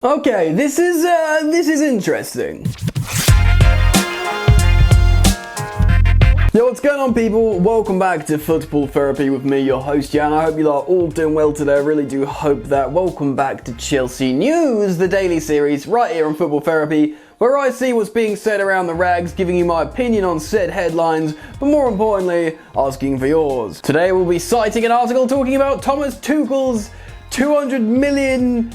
Okay, this is interesting. Yo, what's going on, people? Welcome back to Football Therapy with me, your host Jan. I hope you are all doing well today. I really do hope that. Welcome back to Chelsea News, the daily series right here on Football Therapy, where I see what's being said around the rags, giving you my opinion on said headlines, but more importantly, asking for yours. Today we'll be citing an article talking about Thomas Tuchel's £200 million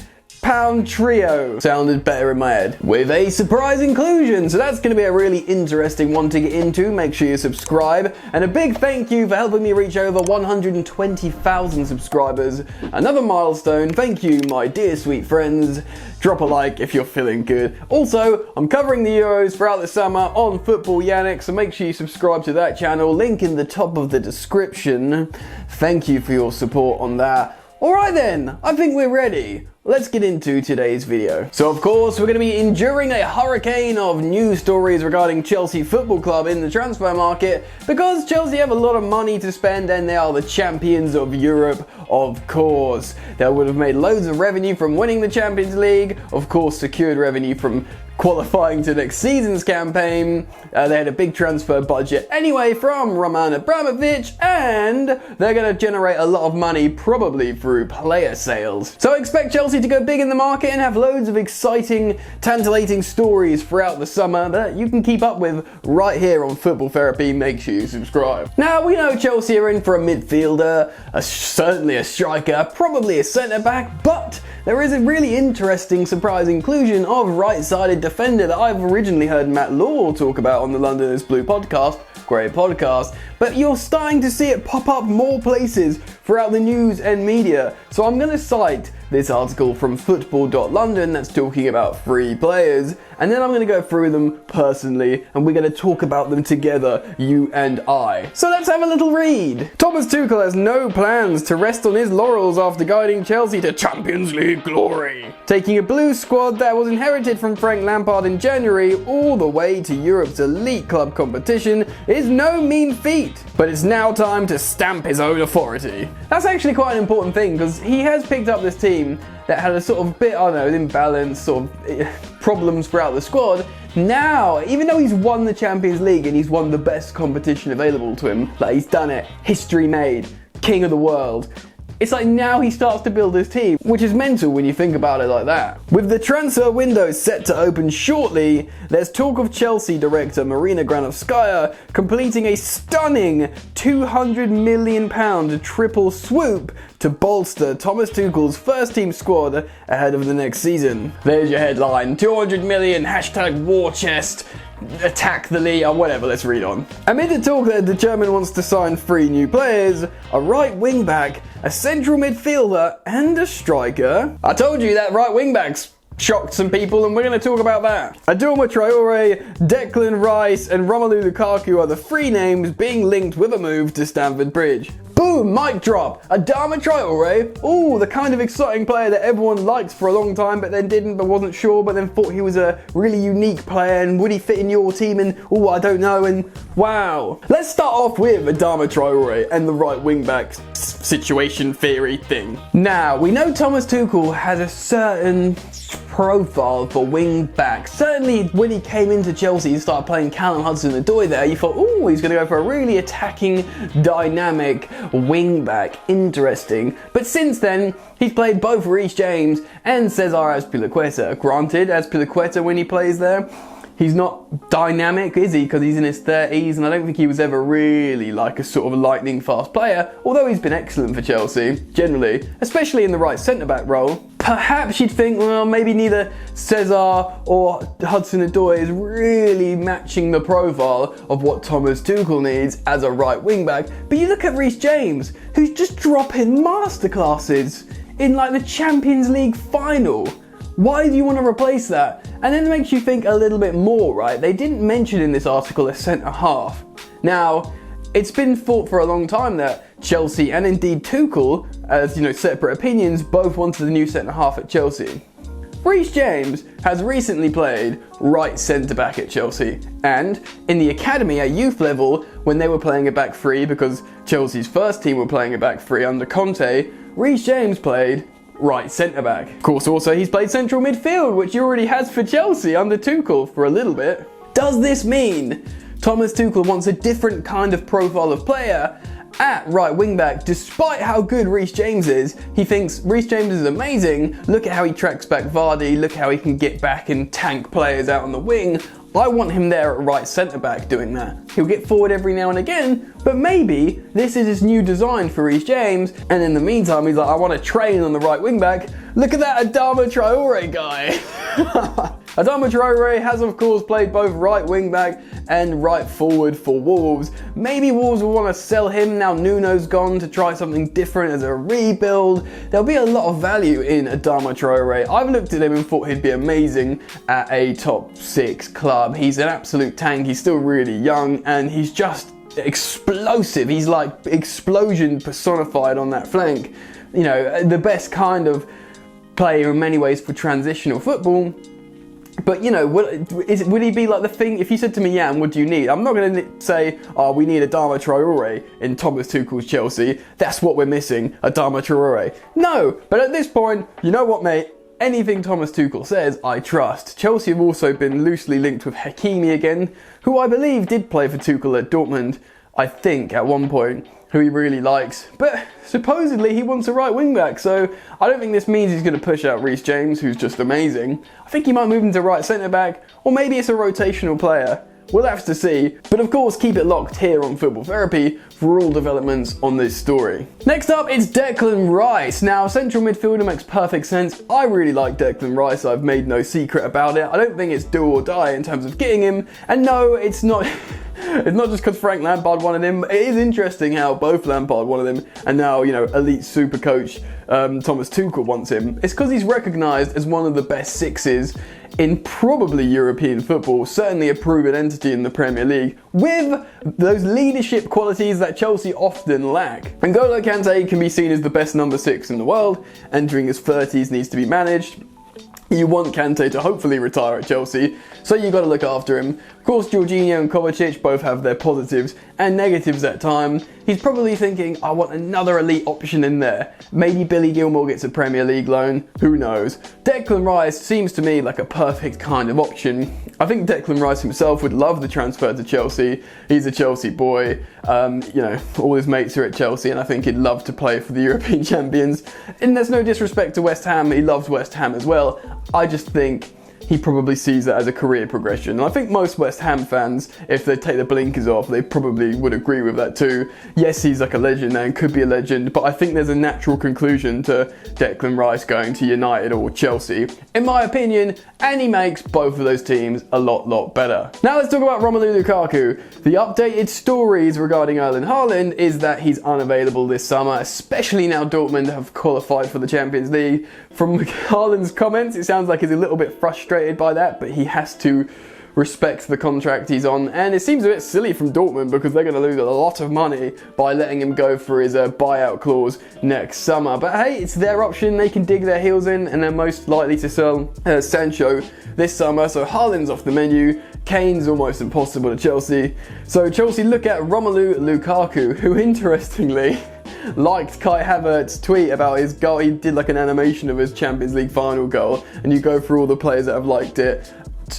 trio. Sounded better in my head. With a surprise inclusion, so that's going to be a really interesting one to get into. Make sure you subscribe, and a big thank you for helping me reach over 120,000 subscribers. Another milestone. Thank you, my dear sweet friends. Drop a like if you're feeling good. Also, I'm covering the Euros throughout the summer on Football Yannick, so make sure you subscribe to that channel. Link in the top of the description. Thank you for your support on that. Alright then, I think we're ready. Let's get into today's video. So of course, we're going to be enduring a hurricane of news stories regarding Chelsea Football Club in the transfer market, because Chelsea have a lot of money to spend and they are the champions of Europe, of course. They would have made loads of revenue from winning the Champions League, of course secured revenue from qualifying to next season's campaign. They had a big transfer budget anyway from Roman Abramovich, and they're going to generate a lot of money probably through player sales. So I expect Chelsea to go big in the market and have loads of exciting, tantalating stories throughout the summer that you can keep up with right here on Football Therapy. Make sure you subscribe. Now, we know Chelsea are in for a midfielder, certainly a striker, probably a centre-back, but there is a really interesting surprise inclusion of right-sided defender that I've originally heard Matt Law talk about on the Londoners Blue podcast. Great podcast. But you're starting to see it pop up more places throughout the news and media. So I'm going to cite this article from football.london that's talking about 3 players, and then I'm going to go through them personally, and we're going to talk about them together, you and I. So let's have a little read. Thomas Tuchel has no plans to rest on his laurels after guiding Chelsea to Champions League glory. Taking a blue squad that was inherited from Frank Lampard in January all the way to Europe's elite club competition is no mean feat, but it's now time to stamp his own authority. That's actually quite an important thing, because he has picked up this team that had a sort of bit, I don't know, imbalance, sort of problems throughout the squad. Now, even though he's won the Champions League and he's won the best competition available to him, like he's done it, history made, king of the world, it's like now he starts to build his team, which is mental when you think about it like that. With the transfer window set to open shortly, there's talk of Chelsea director Marina Granovskaya completing a stunning £200 million triple swoop to bolster Thomas Tuchel's first team squad ahead of the next season. There's your headline: 200 million, hashtag war chest, attack the league, or whatever, let's read on. Amid the talk that the German wants to sign 3 new players, a right wing back, a central midfielder, and a striker. I told you that right wing back's shocked some people, and we're going to talk about that. Adama Traore, Declan Rice, and Romelu Lukaku are the 3 names being linked with a move to Stamford Bridge. Boom, mic drop. Adama Traore, ooh, the kind of exciting player that everyone liked for a long time, but then didn't, but wasn't sure, but then thought he was a really unique player, and would he fit in your team, and ooh, I don't know, and wow. Let's start off with Adama Traore and the right wing back situation theory thing. Now, we know Thomas Tuchel has a certain profile for wing back. Certainly when he came into Chelsea and started playing Callum Hudson-Odoi there, you thought, ooh, he's going to go for a really attacking, dynamic wing back. Interesting. But since then, he's played both Reece James and Cesar Azpilicueta. Granted, Azpilicueta, when he plays there, he's not dynamic, is he? Because he's in his 30s, and I don't think he was ever really like a sort of lightning fast player, although he's been excellent for Chelsea, generally, especially in the right centre-back role. Perhaps you'd think, well, maybe neither Cesar or Hudson-Odoi is really matching the profile of what Thomas Tuchel needs as a right wing-back. But you look at Reece James, who's just dropping masterclasses in like the Champions League final. Why do you want to replace that? And then it makes you think a little bit more, right? They didn't mention in this article a centre-half. Now, it's been thought for a long time that Chelsea and indeed Tuchel, as separate opinions, both wanted a new centre-half at Chelsea. Reece James has recently played right centre-back at Chelsea, and in the academy at youth level, when they were playing a back 3 because Chelsea's first team were playing a back 3 under Conte, Reece James played right centre-back. Of course, also he's played central midfield, which he already has for Chelsea under Tuchel for a little bit. Does this mean Thomas Tuchel wants a different kind of profile of player at right wing back? Despite how good Reece James is, he thinks Reece James is amazing. Look at how he tracks back Vardy, look how he can get back and tank players out on the wing. I want him there at right centre-back doing that. He'll get forward every now and again, but maybe this is his new design for Reece James, and in the meantime he's like, I want to train on the right wing-back. Look at that Adama Traore guy. Adama Traore has of course played both right wing-back and right forward for Wolves. Maybe Wolves will want to sell him now Nuno's gone to try something different as a rebuild. There'll be a lot of value in Adama Traore. I've looked at him and thought he'd be amazing at a top 6 club. He's an absolute tank, he's still really young, and he's just explosive. He's like explosion personified on that flank. You know, the best kind of player in many ways for transitional football. But, you know, would he be like the thing? If you said to me, Jan, what do you need? I'm not going to say, oh, we need Adama Traore in Thomas Tuchel's Chelsea. That's what we're missing, Adama Traore. No, but at this point, you know what, mate? Anything Thomas Tuchel says, I trust. Chelsea have also been loosely linked with Hakimi again, who I believe did play for Tuchel at Dortmund, I think, at one point, who he really likes. But supposedly he wants a right wing back, so I don't think this means he's going to push out Reece James, who's just amazing. I think he might move him to right centre back, or maybe it's a rotational player. We'll have to see, but of course keep it locked here on Football Therapy for all developments on this story. Next up, it's Declan Rice. Now, central midfielder makes perfect sense. I really like Declan Rice, I've made no secret about it. I don't think it's do or die in terms of getting him, and no, it's not... It's not just because Frank Lampard wanted him. It is interesting how both Lampard wanted him and now, you know, elite super coach Thomas Tuchel wants him. It's because he's recognised as one of the best sixes in probably European football, certainly a proven entity in the Premier League, with those leadership qualities that Chelsea often lack. N'Golo Kante can be seen as the best number 6 in the world, entering his 30s needs to be managed. You want Kante to hopefully retire at Chelsea, so you got to look after him. Of course, Jorginho and Kovacic both have their positives and negatives at times. He's probably thinking, I want another elite option in there. Maybe Billy Gilmour gets a Premier League loan, who knows. Declan Rice seems to me like a perfect kind of option. I think Declan Rice himself would love the transfer to Chelsea. He's a Chelsea boy, you know, all his mates are at Chelsea, and I think he'd love to play for the European champions. And there's no disrespect to West Ham, he loves West Ham as well. I just think he probably sees it as a career progression. And I think most West Ham fans, if they take the blinkers off, they probably would agree with that too. Yes, he's like a legend and could be a legend, but I think there's a natural conclusion to Declan Rice going to United or Chelsea, in my opinion, and he makes both of those teams a lot better. Now let's talk about Romelu Lukaku. The updated stories regarding Erling Haaland is that he's unavailable this summer, especially now Dortmund have qualified for the Champions League. From Haaland's comments, it sounds like he's a little bit frustrated by that, but he has to respect the contract he's on, and it seems a bit silly from Dortmund because they're going to lose a lot of money by letting him go for his buyout clause next summer. But hey, it's their option, they can dig their heels in, and they're most likely to sell Sancho this summer, so Haaland's off the menu. Kane's almost impossible to Chelsea. So Chelsea look at Romelu Lukaku, who interestingly liked Kai Havertz's tweet about his goal. He did like an animation of his Champions League final goal, and you go through all the players that have liked it.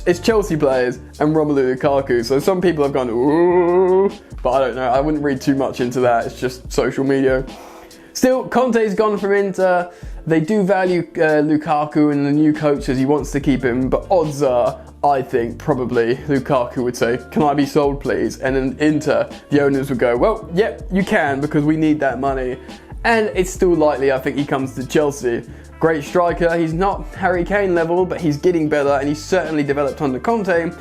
It's Chelsea players and Romelu Lukaku, so some people have gone, ooh, but I don't know, I wouldn't read too much into that, it's just social media. Still, Conte's gone from Inter. They do value Lukaku, and the new coach says he wants to keep him, but odds are, I think, probably Lukaku would say, can I be sold please? And then Inter, the owners would go, well, yep, you can, because we need that money. And it's still likely, I think, he comes to Chelsea. Great striker, he's not Harry Kane level, but he's getting better, and he's certainly developed under Conte.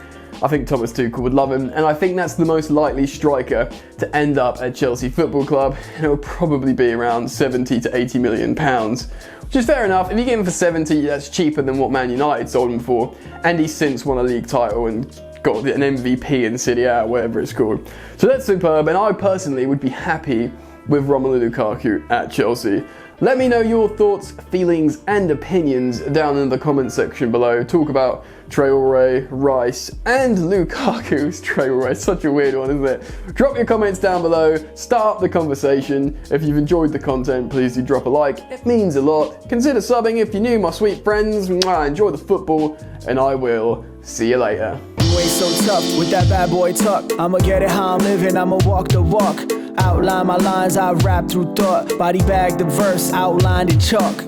I think Thomas Tuchel would love him, and I think that's the most likely striker to end up at Chelsea Football Club, and it will probably be around 70 to 80 million pounds, which is fair enough. If you get him for 70, that's cheaper than what Man United sold him for, and he's since won a league title and got an MVP in Serie A, whatever it's called. So that's superb, and I personally would be happy with Romelu Lukaku at Chelsea. Let me know your thoughts, feelings and opinions down in the comment section below. Talk about Traore, Rice and Lukaku's Traore. Such a weird one, isn't it? Drop your comments down below, start up the conversation. If you've enjoyed the content, please do drop a like. It means a lot. Consider subbing if you're new, my sweet friends. Enjoy the football and I will see you later. You ain't so tough with that bad boy tuck. I'ma get it how I'm living, I'ma walk the walk. Outline my lines, I rap through thought. Body bag the verse, outlined in chalk.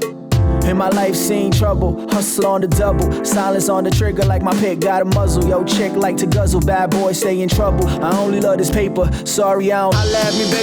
In my life seen trouble, hustle on the double. Silence on the trigger like my pick got a muzzle. Yo chick like to guzzle, bad boy stay in trouble. I only love this paper, sorry I don't. I laugh me baby.